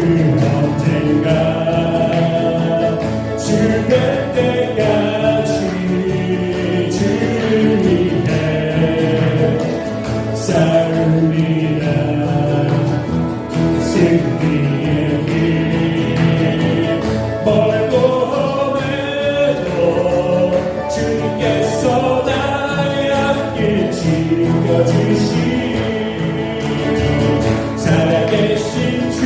언젠가 주의 때까지 주를 위해 싸우리라. 승리의 길 멀고 험해도 주님께서 나의 앞길 지켜주시니 살아계신 주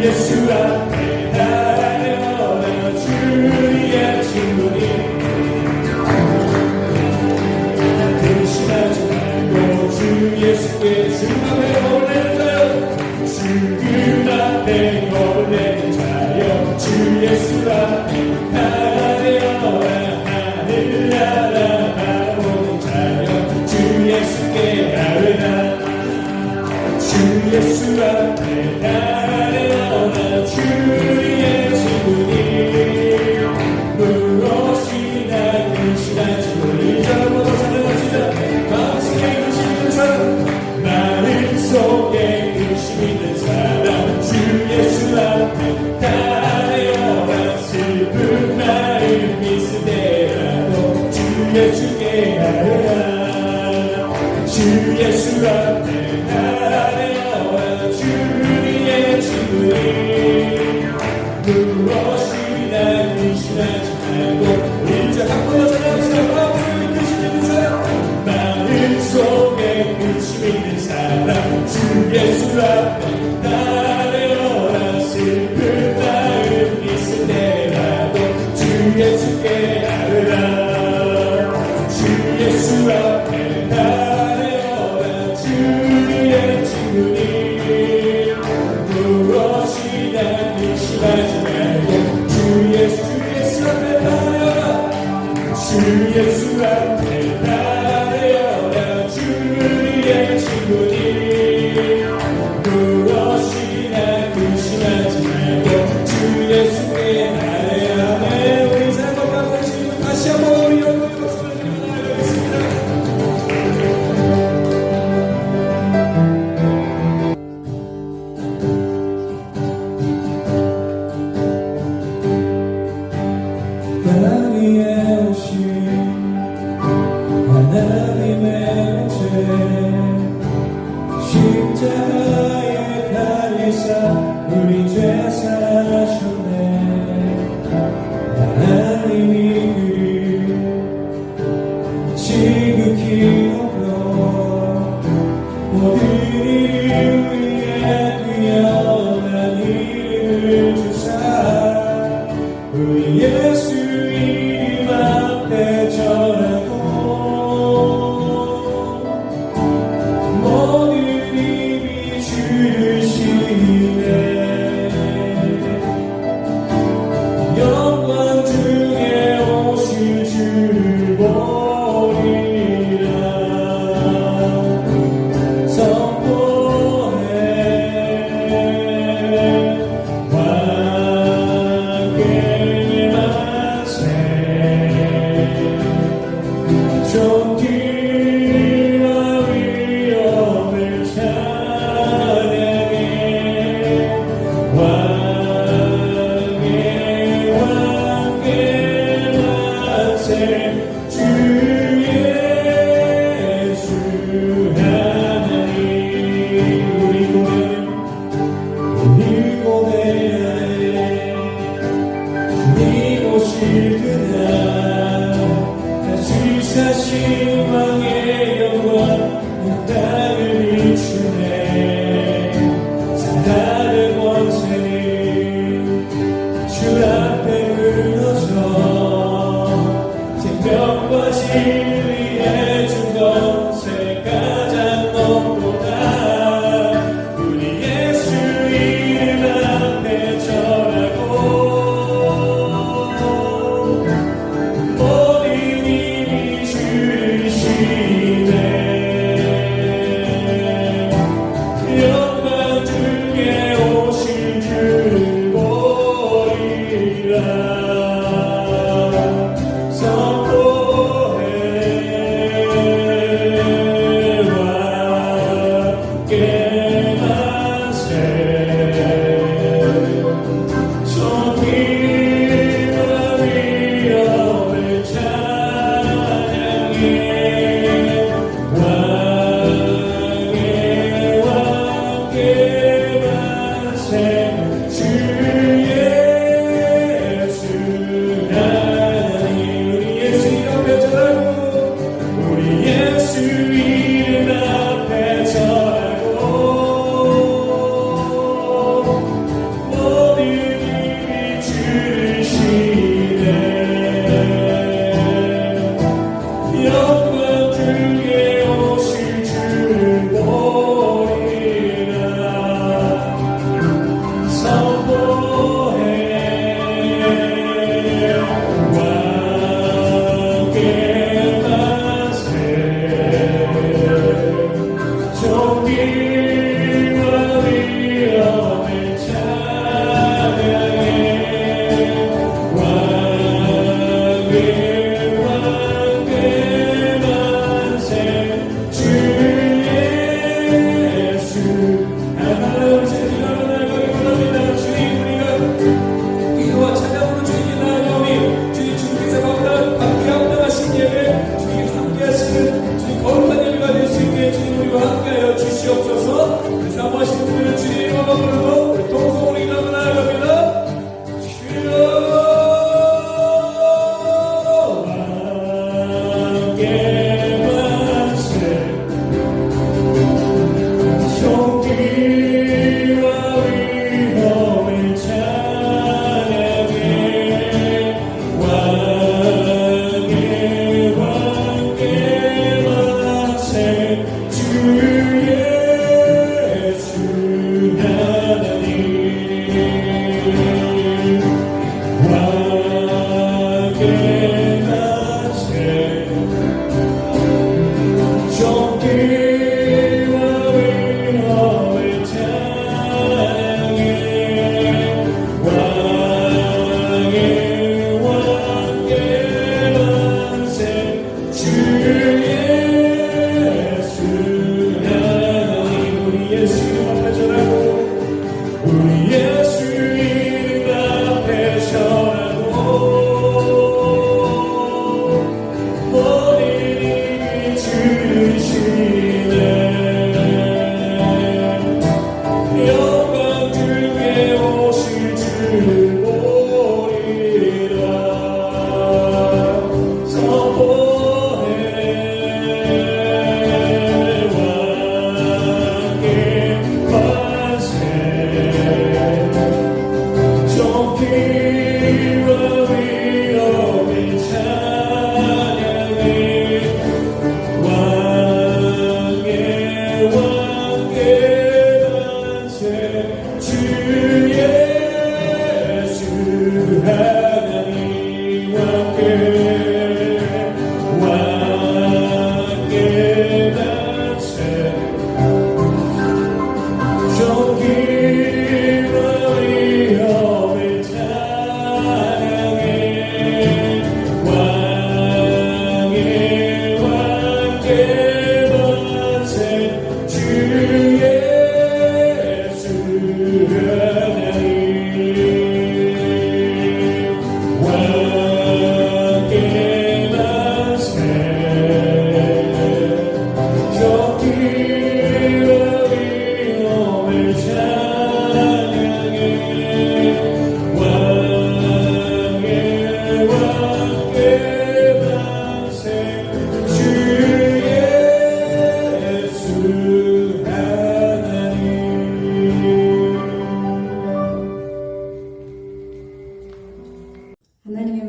예수 앞에 달려라 주의 친구니 근심하지 말고 주 예수께 주님의 올려드려요 죽음 앞에 올려는 자여 주 예수 앞에 달려라 하늘 나라 바라보는 자여 주 예수께 가르라 주 예수 앞에 달려라 주의 친구니 무엇이나 근심하지 잊어보고 찬양합시다 마음속에 근심 있는 사람 마음속에 근심 있는 사람 주 예수 앞에 달려라 슬픈 마음 있을 때라도 주 예수께 가르라 주 예수 앞에 달려라 주의 친구니 무엇이나 근심하지 말고 이제 한 번 더 찬양합시다 마음속에 근심 있는 사람 마음속에 근심 있는 사람 주 예수 앞에 달려라 슬픈 마음 있을 때라도 주 예수께 가르라 주 예수 앞에 달려라 주의 친구니 무엇이나 근심하지 말고 주 예수 앞에 달려라 주 예수 앞에 달려라 주의 친구니 무엇이나 근심하지 말고 주 예수께 달려라 우리 삶을 감사하시고 다시 한번 우리 영광의 박수를 드리며 나아가겠습니다 땅위에 오신 하나님의 죄 십자가에 달리사 우리 죄 사하셨네 하나님이 그를 지극히 높여 모든 이를 위해 뛰어난 이름을 주사 우리 예수 이름 앞에 절하고 모든 힘이 주시네 영광 중에 오실 주를 보리라 선포해 왕의 만세 존귀와 위엄을 찬양해 왕의 만세 주 예수 하나님 우리 고대하네 주님 오실 그날 다시 사신 왕의 영광 이 땅을 비추네 사단의 권세는 주 앞에 무너져 생명과 진리의 주 권세 가장 높도다 우리 예수 이름 앞에 절하고 모든 힘이 주시네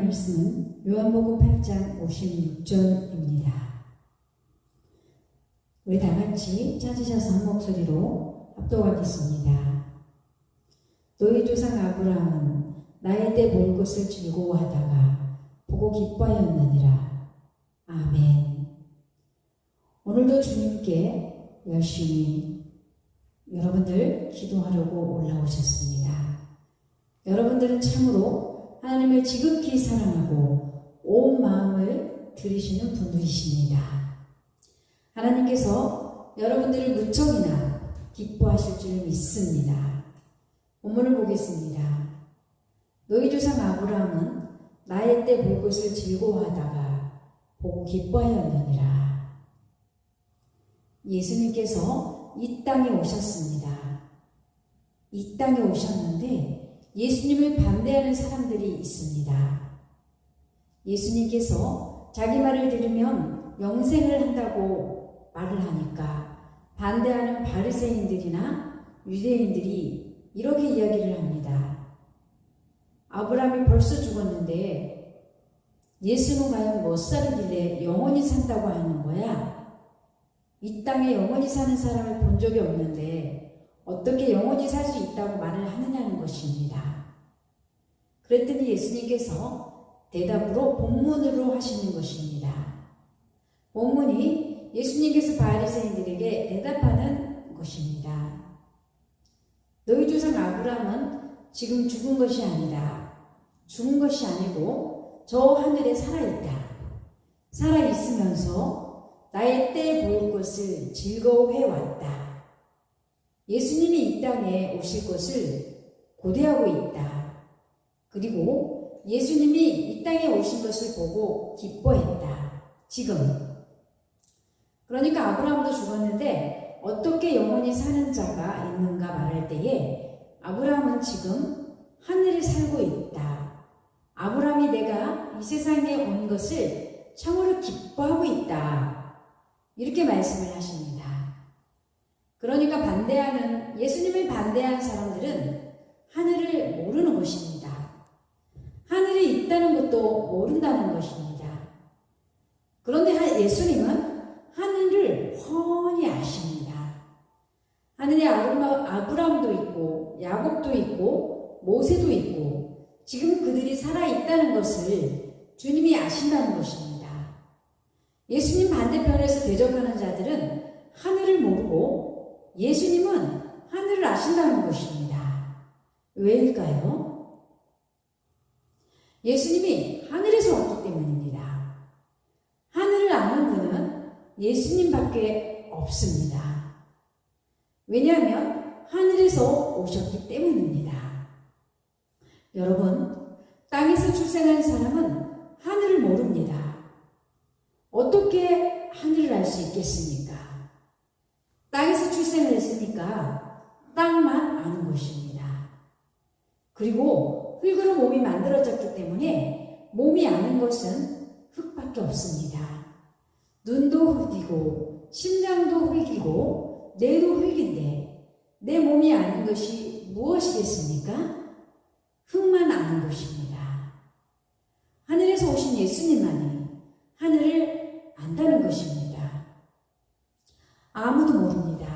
말씀은 요한복음 8장 56절입니다. 우리 다 같이 찾으셔서 한 목소리로 합독하겠습니다. 너희 조상 아브라함은 나의 때 볼 것을 즐거워하다가 보고 기뻐하였느니라. 아멘. 오늘도 주님께 열심히 여러분들 기도하려고 올라오셨습니다. 여러분들은 참으로 하나님을 지극히 사랑하고 온 마음을 들이시는 분들이십니다. 하나님께서 여러분들을 무척이나 기뻐하실 줄 믿습니다. 본문을 보겠습니다. 너희 조상 아브라함은 나의 때 볼 것을 즐거워하다가 보고 기뻐하였느니라. 예수님께서 이 땅에 오셨습니다. 이 땅에 오셨는데 예수님을 반대하는 사람들이 있습니다. 예수님께서 자기 말을 들으면 영생을 한다고 말을 하니까 반대하는 바리새인들이나 유대인들이 이렇게 이야기를 합니다. 아브라함이 벌써 죽었는데 예수는 과연 몇 살이길래 영원히 산다고 하는 거야? 이 땅에 영원히 사는 사람을 본 적이 없는데 어떻게 영원히 살 수 있다고 말을 하느냐는 것입니다. 그랬더니 예수님께서 대답으로 본문으로 하시는 것입니다. 본문이 예수님께서 바리새인들에게 대답하는 것입니다. 너희 조상 아브라함은 지금 죽은 것이 아니다. 죽은 것이 아니고 저 하늘에 살아있다. 살아있으면서 나의 때 볼 것을 즐거워해왔다. 예수님이 이 땅에 오실 것을 고대하고 있다. 그리고 예수님이 이 땅에 오신 것을 보고 기뻐했다. 지금. 그러니까 아브라함도 죽었는데 어떻게 영원히 사는 자가 있는가 말할 때에 아브라함은 지금 하늘에 살고 있다. 아브라함이 내가 이 세상에 온 것을 참으로 기뻐하고 있다. 이렇게 말씀을 하십니다. 그러니까 예수님을 반대하는 사람들은 하늘을 모르는 것입니다. 하늘이 있다는 것도 모른다는 것입니다. 그런데 예수님은 하늘을 훤히 아십니다. 하늘에 아브라함도 있고 야곱도 있고 모세도 있고 지금 그들이 살아있다는 것을 주님이 아신다는 것입니다. 예수님 반대편에서 대적하는 자들은 하늘을 모르고 예수님은 하늘을 아신다는 것입니다. 왜일까요? 예수님이 하늘에서 왔기 때문입니다. 하늘을 아는 분은 예수님밖에 없습니다. 왜냐하면 하늘에서 오셨기 때문입니다. 여러분, 땅에서 출생한 사람은 하늘을 모릅니다. 어떻게 하늘을 알 수 있겠습니까? 땅에서 출생을 했으니까 땅만 아는 것입니다. 그리고 흙으로 몸이 만들어졌기 때문에 몸이 아는 것은 흙밖에 없습니다. 눈도 흙이고 심장도 흙이고 뇌도 흙인데 내 몸이 아는 것이 무엇이겠습니까? 흙만 아는 것입니다. 하늘에서 오신 예수님만이 하늘을 안다는 것입니다. 아무도 모릅니다.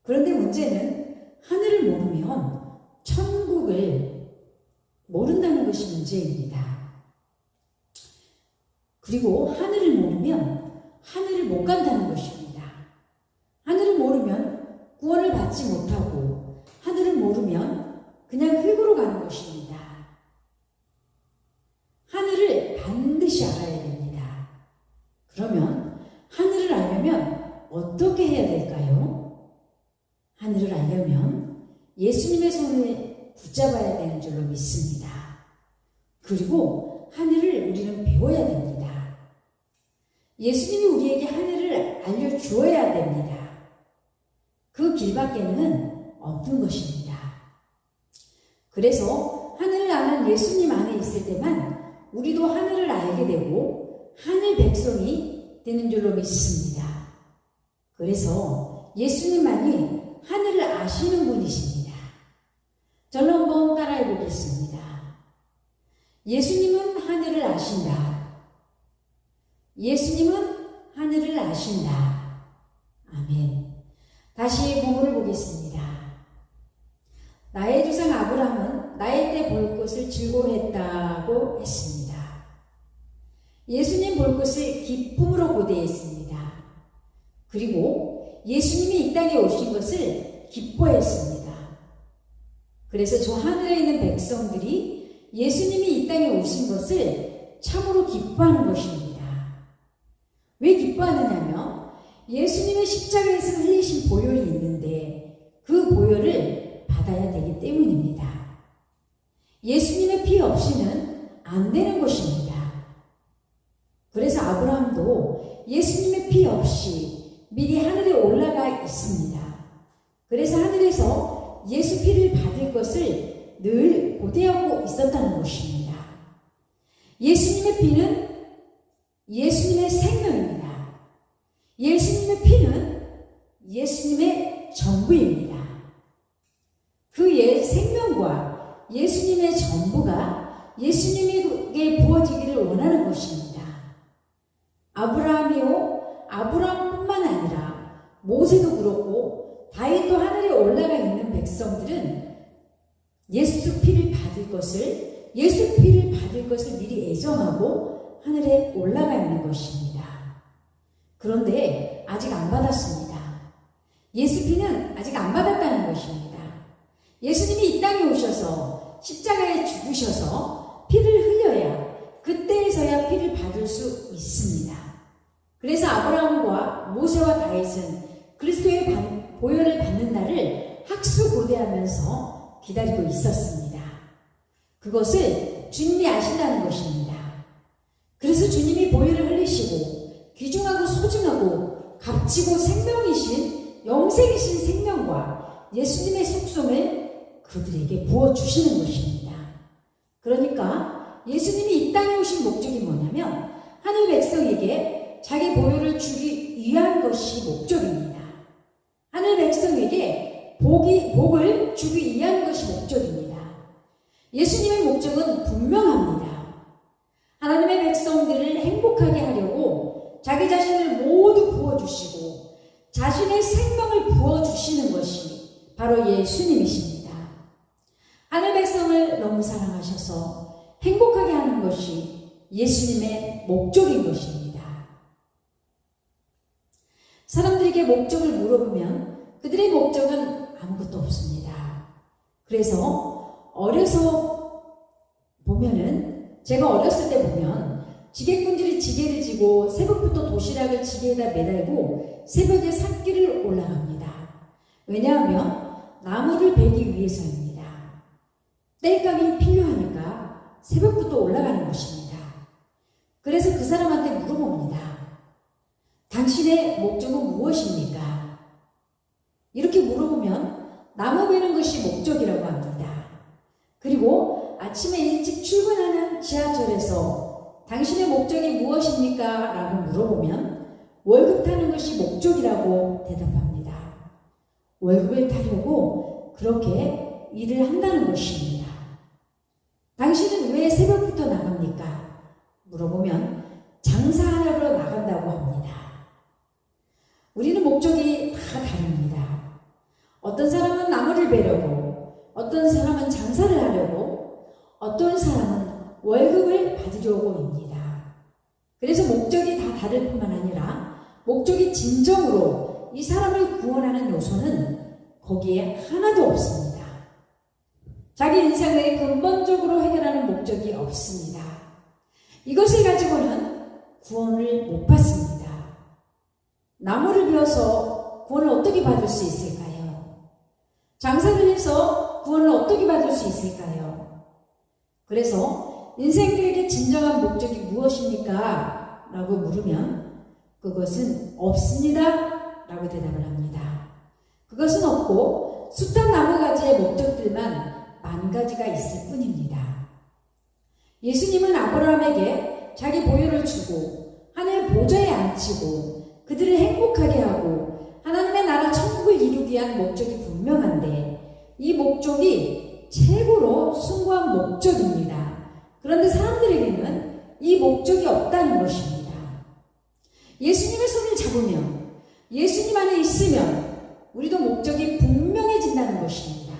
그런데 문제는 하늘을 모르면 천국을 모른다는 것이 문제입니다. 그리고 하늘을 모르면 하늘을 못 간다는 것입니다. 하늘을 모르면 구원을 받지 못하고 하늘을 모르면 그냥 흙으로 가는 것입니다. 하늘을 반드시 알아야 됩니다. 그러면 하늘을 알려면 어떻게 해야 될까요? 하늘을 알려면 예수님의 손을 붙잡아야 되는 줄로 믿습니다. 그리고 하늘을 우리는 배워야 됩니다. 예수님이 우리에게 하늘을 알려주어야 됩니다. 그 길밖에는 없는 것입니다. 그래서 하늘을 아는 예수님 안에 있을 때만 우리도 하늘을 알게 되고 하늘 백성이 되는 줄로 믿습니다. 그래서 예수님만이 하늘을 아시는 분이십니다. 저는 한번 따라해 보겠습니다. 예수님은 하늘을 아신다. 예수님은 하늘을 아신다. 아멘. 다시 본문을 보겠습니다. 나의 조상 아브라함은 나의 때 볼 것을 즐거워했다고 했습니다. 예수님 볼 것을 기쁨으로 고대했습니다. 그리고 예수님이 이 땅에 오신 것을 기뻐했습니다. 그래서 저 하늘에 있는 백성들이 예수님이 이 땅에 오신 것을 참으로 기뻐하는 것입니다. 왜 기뻐하느냐면 예수님의 십자가에서 흘리신 보혈이 있는데 그 보혈을 받아야 되기 때문입니다. 예수님의 피 없이는 안 되는 것입니다. 그래서 아브라함도 예수님의 피 없이 미리 하늘에 올라가 있습니다. 그래서 하늘에서 예수 피를 받을 것을 늘 고대하고 있었다는 것입니다. 예수님의 피는 예수님의 생명입니다. 예수님의 피는 예수님의 전부입니다. 그 생명과 예수님의 전부가 예수님에게 부어지기를 원하는 것입니다. 아브라함이요, 아브라함뿐만 아니라 모세도 그렇고 다윗도 하늘에 올라가 있는 백성들은 예수 피를 받을 것을 미리 애정하고 하늘에 올라가 있는 것입니다. 그런데 아직 안 받았습니다. 예수 피는 아직 안 받았다는 것입니다. 예수님이 이 땅에 오셔서 십자가에 죽으셔서 피를 흘려야 그때에서야 피를 받을 수 있습니다. 그래서 아브라함과 모세와 다윗은 그리스도의 보혈을 받는 날을 학수고대하면서 기다리고 있었습니다. 그것을 주님이 아신다는 것입니다. 그래서 주님이 보혈을 흘리시고 귀중하고 소중하고 값지고 생명이신 영생이신 생명과 예수님의 속성을 그들에게 부어주시는 것입니다. 그러니까 예수님이 이 땅에 오신 목적이 뭐냐면 하늘 백성에게 자기 보혈을 주기 위한 것이 목적입니다. 하늘 백성에게 복을 주기 위한 것이 목적입니다. 예수님의 목적은 분명합니다. 하나님의 백성들을 행복하게 하려고 자기 자신을 모두 부어주시고 자신의 생명을 부어주시는 것이 바로 예수님이십니다. 하늘 백성을 너무 사랑하셔서 행복하게 하는 것이 예수님의 목적인 것입니다. 사람들에게 목적을 물어보면 그들의 목적은 아무것도 없습니다. 그래서 어려서 보면은 제가 어렸을 때 보면 지게꾼들이 지게를 지고 새벽부터 도시락을 지게에다 매달고 새벽에 산길을 올라갑니다. 왜냐하면 나무를 베기 위해서입니다. 땔감이 필요하니까 새벽부터 올라가는 것입니다. 그래서 그 사람한테 물어봅니다. 당신의 목적은 무엇입니까? 이렇게 물어보면 나무 베는 것이 목적이라고 합니다. 그리고 아침에 일찍 출근하는 지하철에서 당신의 목적이 무엇입니까? 라고 물어보면 월급 타는 것이 목적이라고 대답합니다. 월급을 타려고 그렇게 일을 한다는 것입니다. 당신은 왜 새벽부터 나갑니까? 물어보면 장사하러 나간다고 합니다. 우리는 목적이 다 다릅니다. 어떤 사람은 나무를 베려고, 어떤 사람은 장사를 하려고, 어떤 사람은 월급을 받으려고입니다. 그래서 목적이 다 다를 뿐만 아니라 목적이 진정으로 이 사람을 구원하는 요소는 거기에 하나도 없습니다. 자기 인생을 근본적으로 해결하는 목적이 없습니다. 이것을 가지고는 구원을 못 받습니다. 나무를 베어서 구원을 어떻게 받을 수 있을까요? 장사를 해서 구원을 어떻게 받을 수 있을까요? 그래서 인생들에게 진정한 목적이 무엇입니까? 라고 물으면 그것은 없습니다. 라고 대답을 합니다. 그것은 없고 숱한 나무가지의 목적들만 만 가지가 있을 뿐입니다. 예수님은 아브라함에게 자기 보혈을 주고 하늘 보좌에 앉히고 그들을 행복하게 하고 하나님의 나라 천국을 이루기 위한 목적이 분명한데 이 목적이 최고로 숭고한 목적입니다. 그런데 사람들에게는 이 목적이 없다는 것입니다. 예수님의 손을 잡으면, 예수님 안에 있으면 우리도 목적이 분명해진다는 것입니다.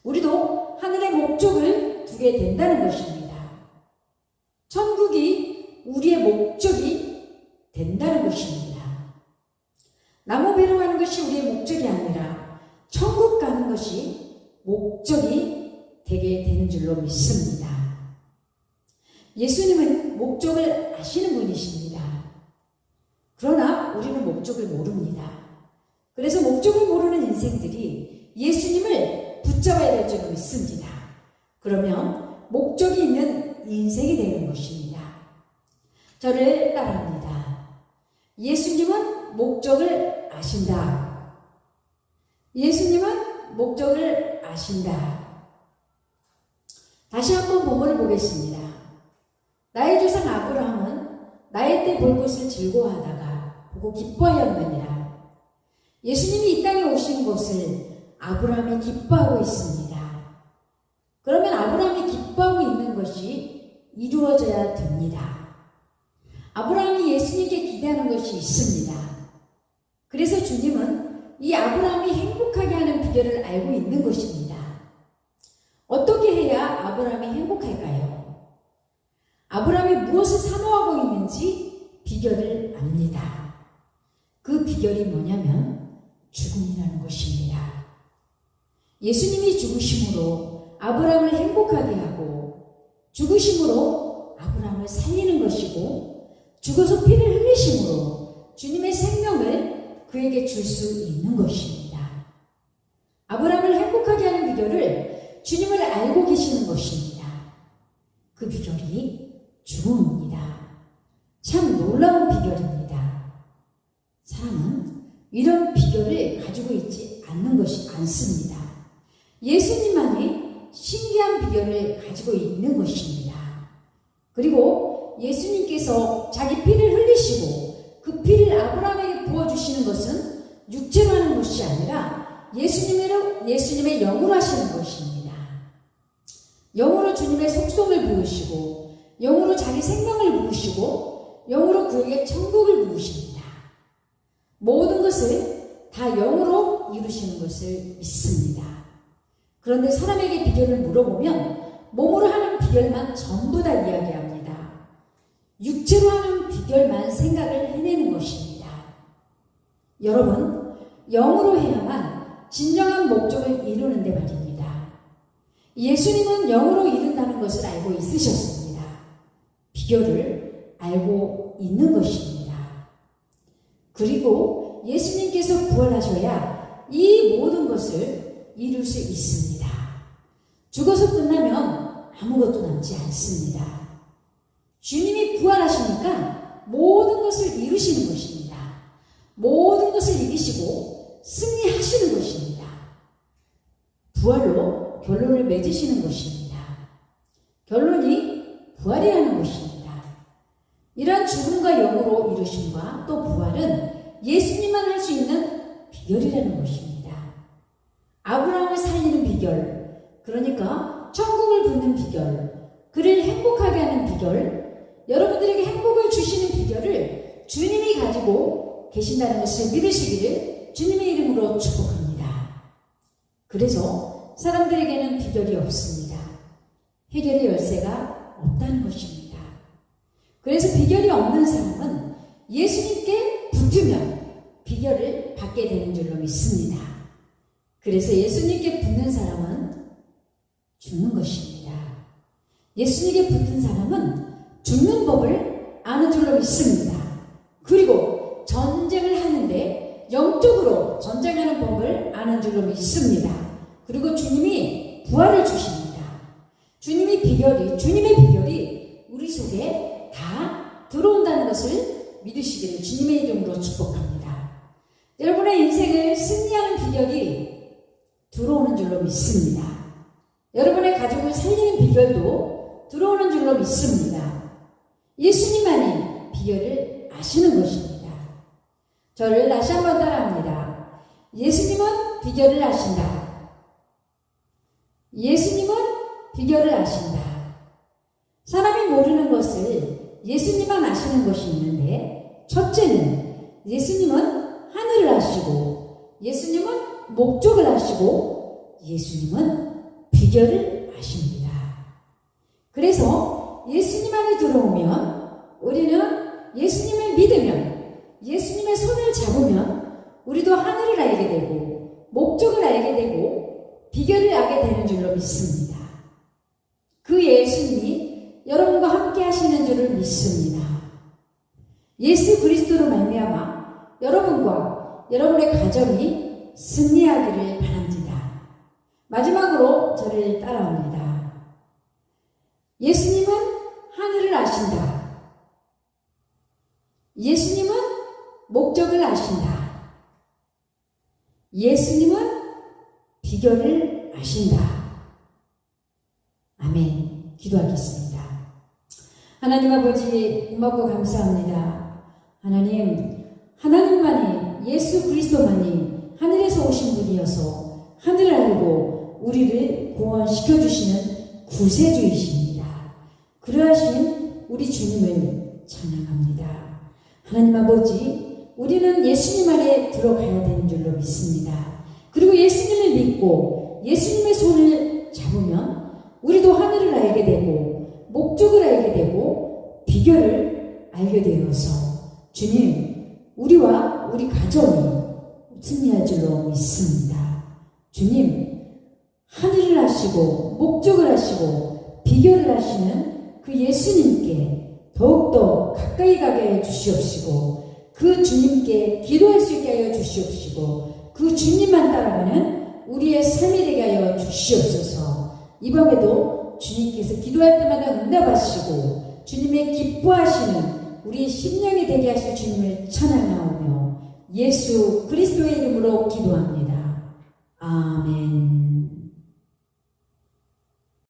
우리도 하늘의 목적을 두게 된다는 것입니다. 천국이 우리의 목적이 된다는 것입니다. 나무 배로 가는 것이 우리의 목적이 아니라 천국 가는 것이 목적이 되게 되는 줄로 믿습니다. 예수님은 목적을 아시는 분이십니다. 그러나 우리는 목적을 모릅니다. 그래서 목적을 모르는 인생들이 예수님을 붙잡아야 될 줄로 믿습니다. 그러면 목적이 있는 인생이 되는 것입니다. 저를 따라합니다. 예수님은 목적을 아신다. 예수님은 목적을 아신다. 다시 한번 본문을 보겠습니다. 나의 조상 아브라함은 나의 때 볼 것을 즐거워하다가 보고 기뻐하였느니라. 예수님이 이 땅에 오신 것을 아브라함이 기뻐하고 있습니다. 그러면 아브라함이 기뻐하고 있는 것이 이루어져야 됩니다. 아브라함이 예수님께 기대하는 것이 있습니다. 그래서 주님은 이 아브라함이 행복하게 하는 비결을 알고 있는 것입니다. 어떻게 해야 아브라함이 행복할까요? 아브라함이 무엇을 사모하고 있는지 비결을 압니다. 그 비결이 뭐냐면 죽음이라는 것입니다. 예수님이 죽으심으로 아브라함을 행복하게 하고 죽으심으로 아브라함을 살리는 것이고 죽어서 피를 흘리심으로 주님의 생명을 그에게 줄 수 있는 것입니다. 아브라함을 행복하게 하는 비결을 주님을 알고 계시는 것입니다. 그 비결이 죽음입니다. 참 놀라운 비결입니다. 사람은 이런 비결을 가지고 있지 않습니다. 예수님만이 신기한 비결을 가지고 있는 것입니다. 그리고 예수님께서 자기 피를 흘리시고 그 피를 아브라함에게 부어주시는 것은 육체로 하는 것이 아니라 예수님의 영으로 하시는 것입니다. 영으로 주님의 속성을 부으시고 영으로 자기 생명을 부으시고 영으로 그에게 천국을 부으십니다. 모든 것을 다 영으로 이루시는 것을 믿습니다. 그런데 사람에게 비결을 물어보면 몸으로 하는 비결만 전부 다 이야기합니다. 육체로 하는 비결만 생각을 해내는 것입니다. 여러분, 영으로 해야만 진정한 목적을 이루는데 말입니다. 예수님은 영으로 이룬다는 것을 알고 있으셨습니다. 비결을 알고 있는 것입니다. 그리고 예수님께서 부활하셔야 이 모든 것을 이룰 수 있습니다. 죽어서 끝나면 아무것도 남지 않습니다. 주님이 부활하시니까 모든 것을 이루시는 것입니다. 모든 것을 이기시고 승리하시는 것입니다. 부활로 결론을 맺으시는 것입니다. 결론이 부활이라는 것입니다. 이러한 죽음과 영으로 이루심과 또 부활은 예수님만 할 수 있는 비결이라는 것입니다. 아브라함을 살리는 비결, 그러니까 천국을 붙는 비결, 그를 행복하게 하는 비결, 여러분들에게 행복을 주시는 비결을 주님이 가지고 계신다는 것을 믿으시기를 주님의 이름으로 축복합니다. 그래서 사람들에게는 비결이 없습니다. 해결의 열쇠가 없다는 것입니다. 그래서 비결이 없는 사람은 예수님께 붙으면 비결을 받게 되는 줄로 믿습니다. 그래서 예수님께 붙는 사람은 죽는 것입니다. 예수님께 붙은 사람은 죽는 법을 아는 줄로 믿습니다. 그리고 전쟁을 하는데 영적으로 전쟁하는 법을 아는 줄로 믿습니다. 그리고 주님이 부활을 주십니다. 주님의 비결이 우리 속에 다 들어온다는 것을 믿으시기를 주님의 이름으로 축복합니다. 여러분의 인생을 승리하는 비결이 들어오는 줄로 믿습니다. 여러분의 가족을 살리는 비결도 들어오는 줄로 믿습니다. 예수님만이 비결을 아시는 것입니다. 저를 다시 한번 따라합니다. 예수님은 비결을 아신다. 예수님은 비결을 아신다. 사람이 모르는 것을 예수님만 아시는 것이 있는데, 첫째는 예수님은 하늘을 아시고, 예수님은 목적을 아시고, 예수님은 비결을 아십니다. 그래서 예수님 안에 들어오면, 우리는 예수님을 믿으면, 예수님의 손을 잡으면 우리도 하늘을 알게 되고 목적을 알게 되고 비결을 알게 되는 줄로 믿습니다. 그 예수님이 여러분과 함께 하시는 줄을 믿습니다. 예수 그리스도로 말미암아 여러분과 여러분의 가정이 승리하기를 바랍니다. 마지막으로 저를 따라합니다. 예수님은 하늘을 아신다. 예수님은 목적을 아신다. 예수님은 비결을 아신다. 아멘. 기도하겠습니다. 하나님 아버지 고맙고 감사합니다. 하나님만이 예수 그리스도만이 하늘에서 오신 분이어서 하늘을 알고 우리를 구원시켜 주시는 구세주이십니다. 그러하신 우리 주님을 찬양합니다. 하나님 아버지, 우리는 예수님 안에 들어가야 되는 줄로 믿습니다. 그리고 예수님을 믿고 예수님의 손을 잡으면 우리도 하늘을 알게 되고 목적을 알게 되고 비결을 알게 되어서 주님, 우리와 우리 가정이 승리할 줄로 믿습니다. 주님, 하늘을 아시고 목적을 아시고 비결을 아시는 그 예수님께 더욱더 가까이 가게 해 주시옵시고, 그 주님께 기도할 수 있게 하여 주시옵시고, 그 주님만 따라가는 우리의 삶이 되게 하여 주시옵소서. 이 밤에도 주님께서 기도할 때마다 응답하시고 주님의 기뻐하시는 우리 심령이 되게 하실 주님을 찬양하오며 예수 그리스도의 이름으로 기도합니다. 아멘.